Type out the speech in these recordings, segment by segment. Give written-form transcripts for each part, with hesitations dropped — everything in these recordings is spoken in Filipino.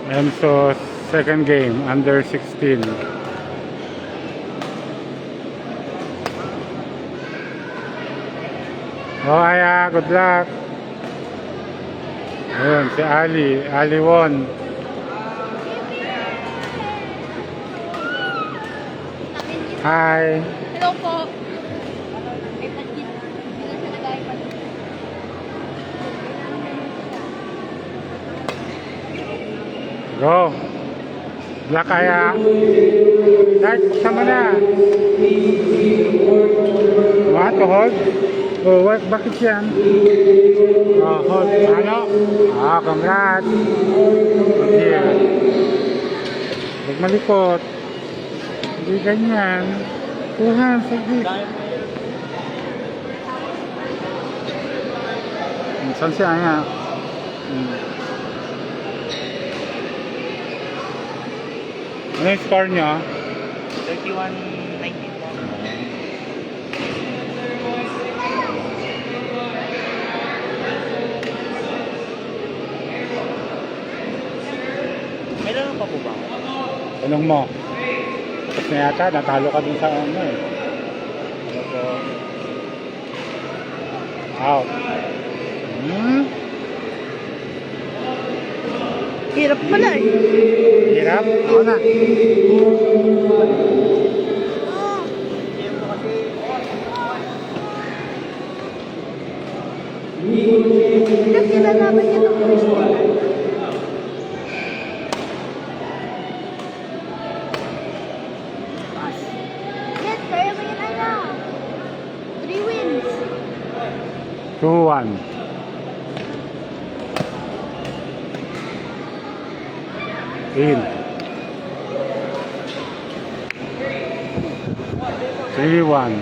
And so, second game, under 16. Oh, Aya, good luck. Ayun, si Ali won. Hi. Hello po. Ay, pagkit. Hindi na siya nag-iPad. Go. Black Aya. Start, buksan mo na. What? To hold? Oh, bakit yan? Oh, hold. Ano? Ah, congrats. Here. Huwag malikot. Hindi ganyan. Tuhan, sige. Saan si Aya? Ano yung score nyo? 31-19 po. May laro pa po ba? Tanong mo. Tapos na yata, natalo ka dun sa ano eh. Ano po? Out. Hirap pala eh. Hirap? Ako na. Hirap kinalaban niya ng Christian. Yes, kaya mo yan, Ana. 3 wins. 2-1. In. 3-1.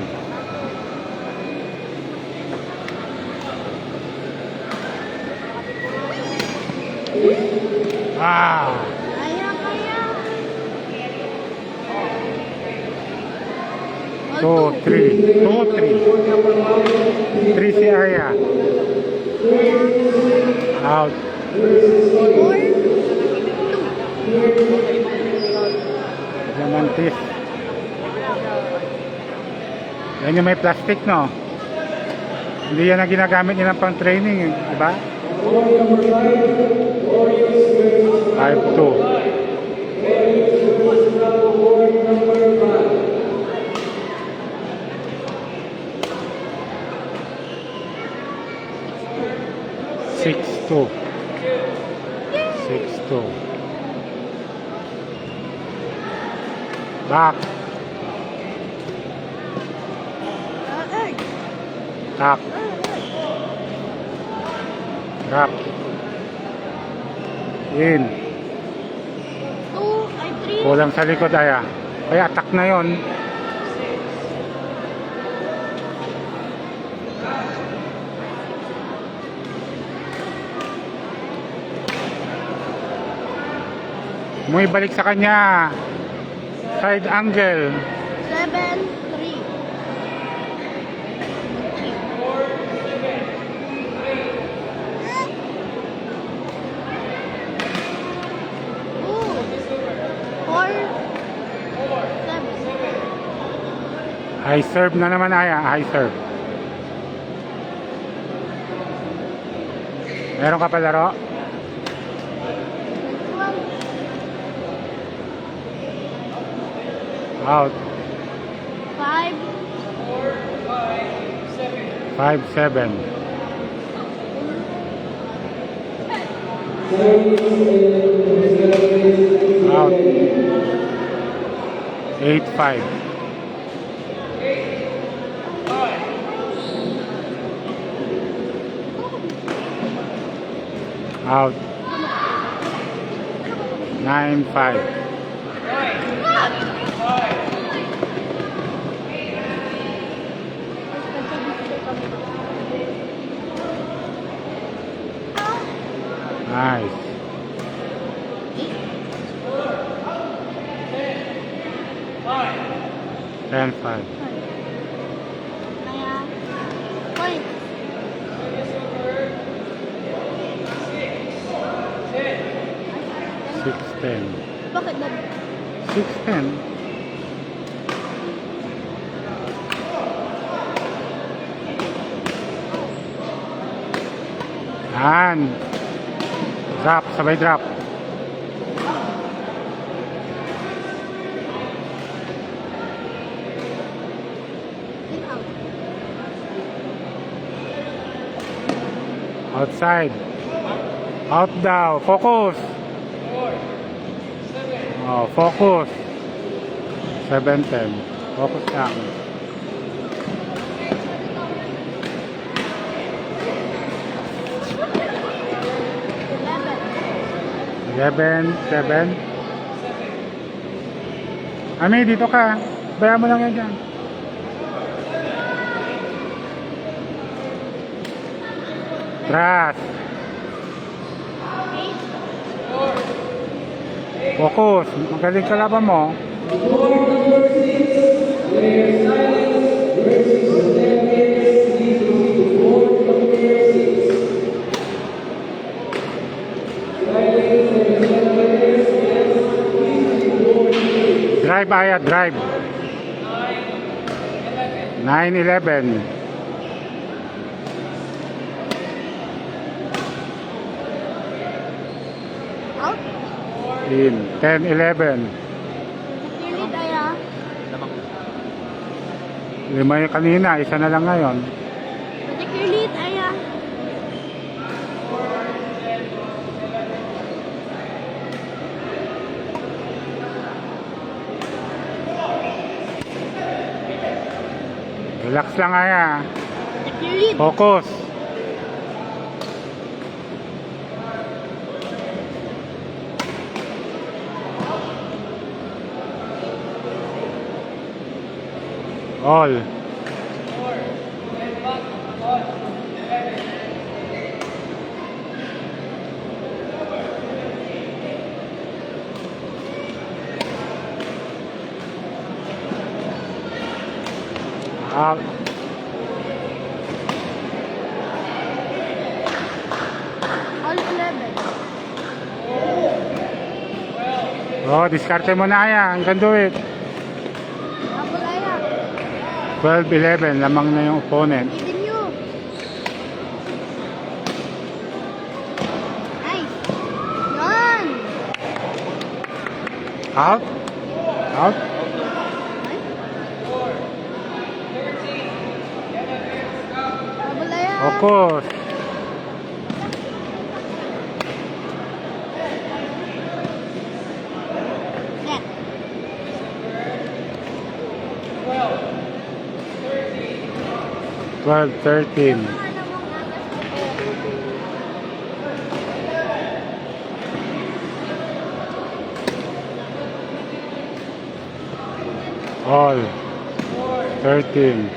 Ah! Kaya, kaya. 2-3. 2-3. 3 si Aya. Out. 4. Lamantis. Yan yung may plastic, no? Hindi yan ang ginagamit nila pang training, di ba? 5-2. Six two. Back. Tap. Tap. In. 2, ay 3. Kulang sa likod, Aya. Kaya attack na yon. Mo ibalik sa kanya. Side angle. 7, 3. Ooh. 4, 7. High serve na naman, Aya. High serve. Meron ka pa laro? Out. 5, 5-7. Out. 8-5. Out. 9-5. Nice. 10-5. Kaya, point. 610. Bakit na? 610. Yan. Drop, sabay drop. Get out. Outside. Out daw. Focus. Oh, focus. 710. Focus lang. Eleven. 11, 7. Ami, dito ka. Bayan mo lang yan dyan. Trust. Focus. Magaling kalaban mo. Drive, Aya, drive. 9-11. Out. In 10-11. Your lead, Aya. 5 yung kanina, isa na lang ngayon. Protect your lead, Aya. Relax lang, Aya. Protect your lead. Focus. All. Out. All 11. Oh, diskarte mo na, Aya. You can do it. Apple, Aya. 12-11. Lamang na yung opponent. Leading you. Nice. Yan. Out. Out. Apple, Aya. Focus. Net. 12-13. All. 13.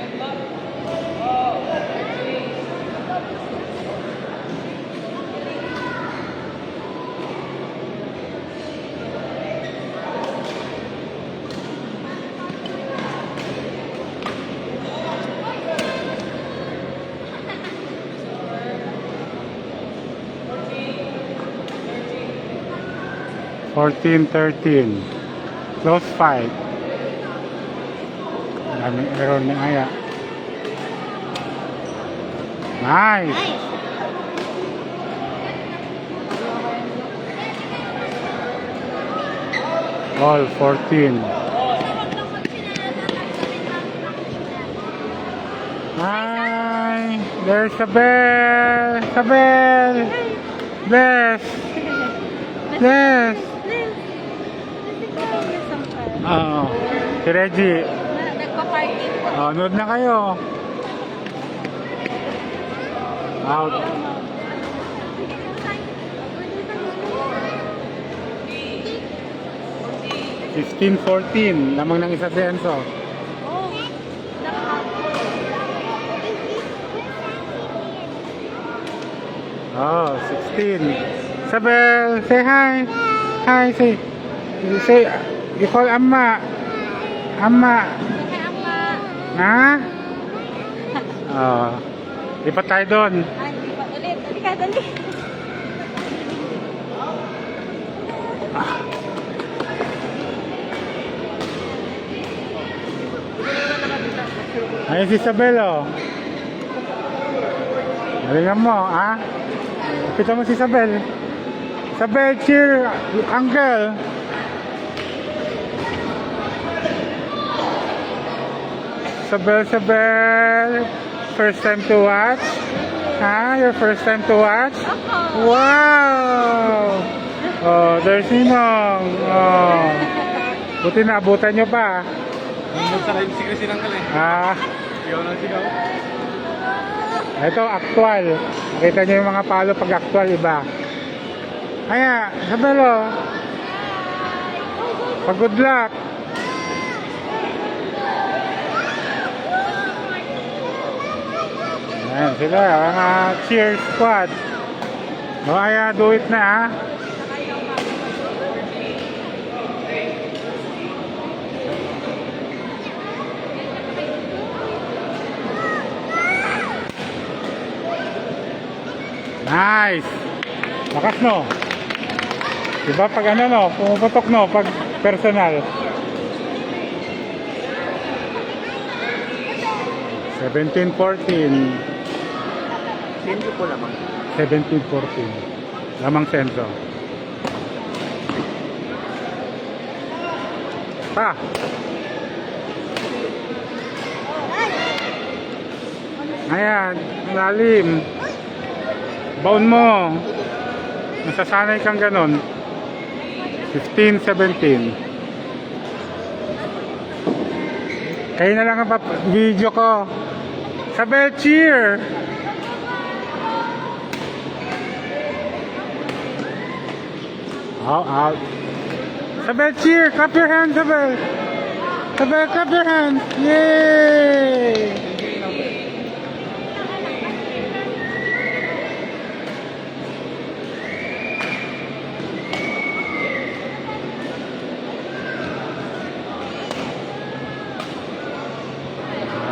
Fourteen, 13. Close fight. Daming error ni Aya. Nice. Nice. All 14. Hi. There's a bell. Sa bell. Bless. Bless. Oo. Si Reggie. Nagpa-parking po. Oh, nood na kayo. Out. 15-14. Lamang ng isa si Enzo. Oh. Oh, 16. Sabel, say hi. Hi, say. Say, you call Amma. Amma. Kaya ama. Ha? Oh. Lipat tayo doon. Ay, di ba ulit? Dali ka, dali. Ayun si Isabel, oh. Galingan mo, ha? Kita mo si Isabel. Isabel, cheer, uncle. Isabel. First time to watch? Ha? Your first time to watch? Wow! Oh, there's Ninong. Oh. Buti na, abutan nyo pa. Nagsara yung secrecy ng kal eh. Ah, Sigaw ng sigaw. ito, actual. Nakita nyo yung mga palo pag actual, iba. Kaya, Isabel, oh. Pag-good luck. Ayan sila, mga cheer squad. O kaya, do it na, ha? Nice! Lakas, no? Diba pag ano, no? Pumuputok, no? Pag personal. 17-14. Sino po lamang? 17-14. Lamang sentro. Pa! Ayan, lalim. Baon mo. Nasasanay kang ganon. 15-17. Kayo na lang ang video ko. Isabel, cheer! Out. Isabel, cheer! Clap your hands, Isabel! Isabel, clap your hands! Yay!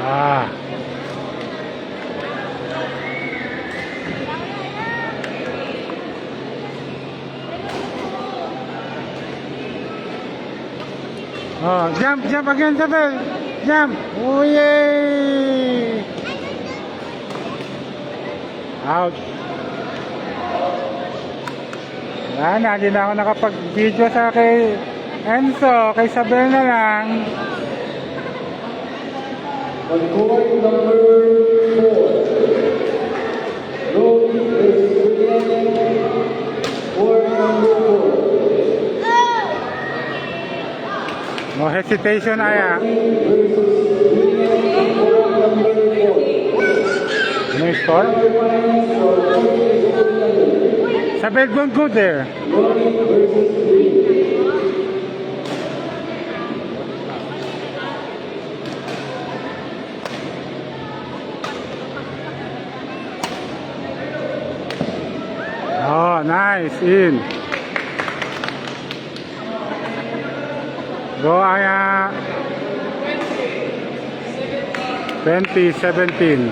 Ah. Oh, jump again, Isabel. Jump. Oh, yay. Out. Wala na, hindi na ako nakapag-video sa kay Enzo. Kay Isabel na lang. On court number 4, Roby is winning court number 4. No hesitation, Aya. Ano yung score? Isabel, don't go there. Oh, nice. In. Go, Aya. 20-17.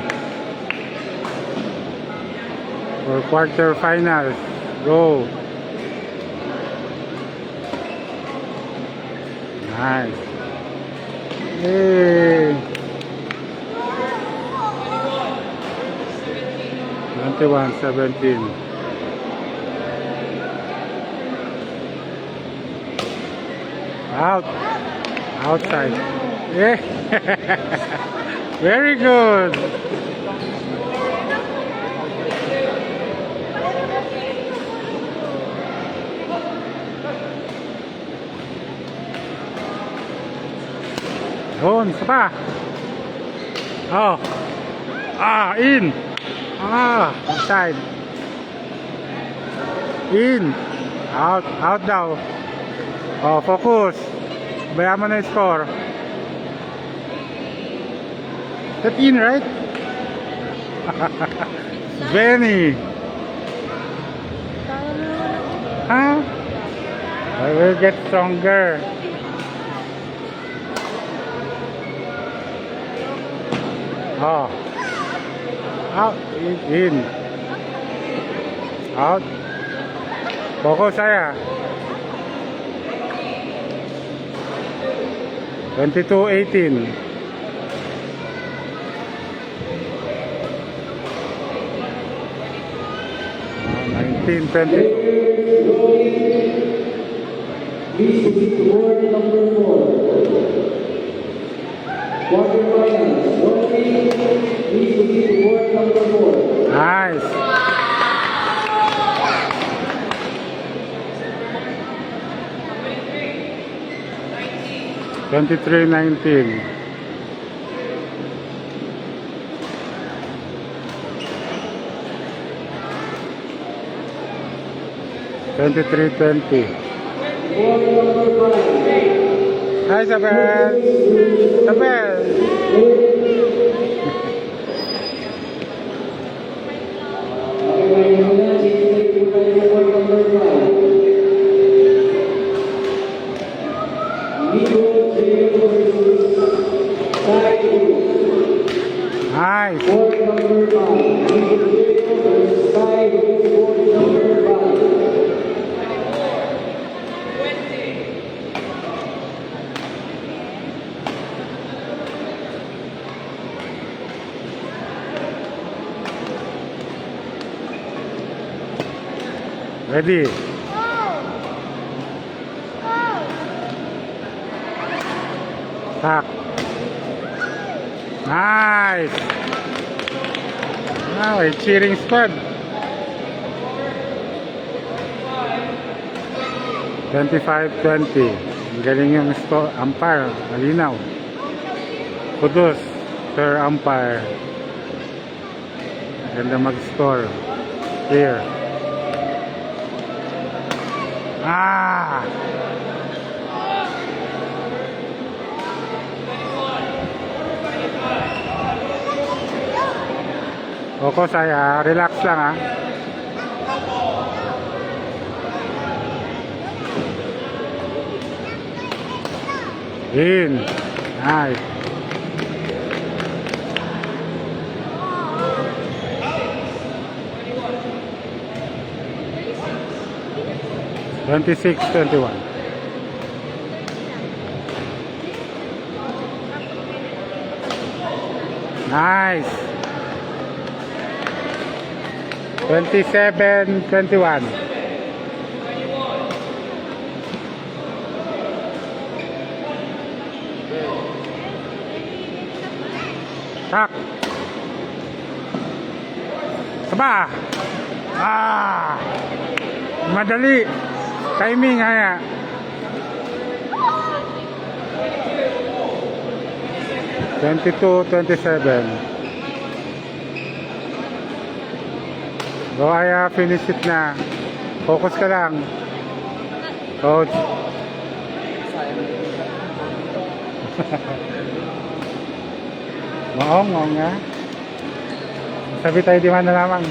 For quarterfinals. Go. Nice. Yay. 21-17. Out. Outside. Yeah. Very good. Doon, isa pa. Oh. Ah, in. Ah, outside. In. Out daw. Oh, focus. Bayan mo na yung score. That in, right? Benny. Huh? I will get stronger. Oh. Out. In. Out. Focus, saya. 22-18. 19-22. Players rolling. Please proceed to board number 4. Quarterfinals. Rolling. Please proceed to board number 4. Nice. Twenty-three, 19. Twenty-three, 20. Board number 5. Hi, Isabel. Isabel. Okay, may muna. Change po tayo sa board number 5. Nico J. versus Sai Group. Nice. Board number 5. Nico J. versus Sai Group. Board number 5. Ready. Go! Go! Tak. Nice. Wow, a cheering squad. 25-20. Ang galing yung umpire. Malinaw. Kudus, Sir Umpire. Ganda mag-score. Clear. Ah! Oko saya, relax lang ah. In. Nice. Twenty-six, 21. Nice. 27, 21. Tak. Aba. Ah. Madali. Timing haya. Twenty-two, 27. Go haya, finish it na. Focus ka lang. Coach. Maong nga. Sabi tayo di man na lamang.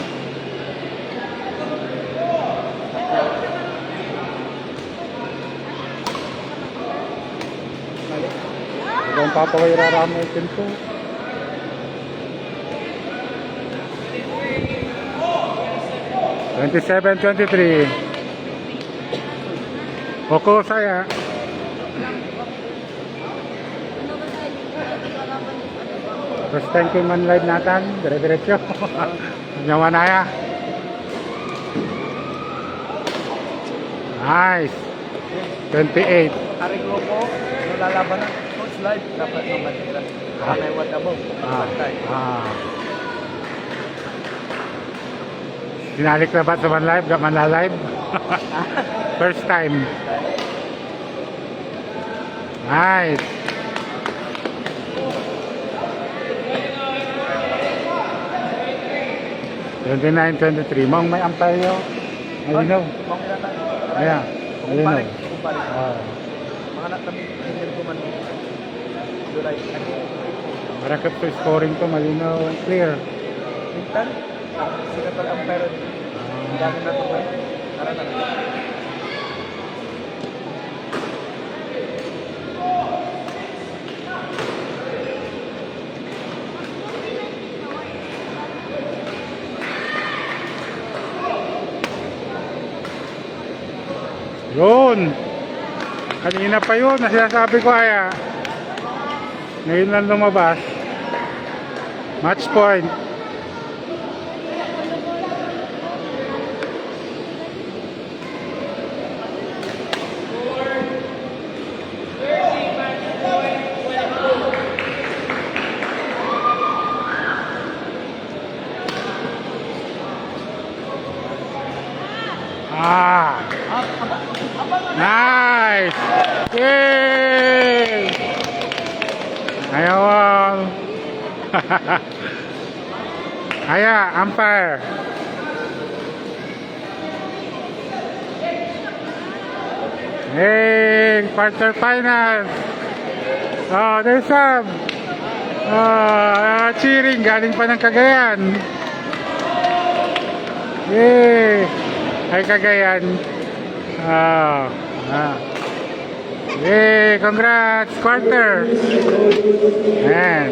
Huwag papaway raramay ito. Twenty-seven, 23. Oko saya. First time ko man live natin, dire-diretso. Nyawa na ya. Nice. 28. Hari grupo, yung lalaban na. Coach live, dapat naman nila. May what above. Dinalik na ba sa man live? Man live? First time. Nice. Twenty-nine, 23. Mong may umpire yun. Malinaw. Ayan. Malinaw. Mga anak kami, hindi ko man. July. Marakap to scoring to. Malinaw. Clear. Mintan, sila pala ang pero. Ang dami na ito ba? Tara na. Yun. Kanina pa yun. Na sinasabi ko ay ngayon lang lumabas. Match point. Ah. Nice. Yay. Ayun. Aya, umpire. Hey, quarterfinals. Oh, there's some. Cheering galing pa ng Cagayan. Yay! Ay Cagayan. Yay! Congrats! Quarter! Man.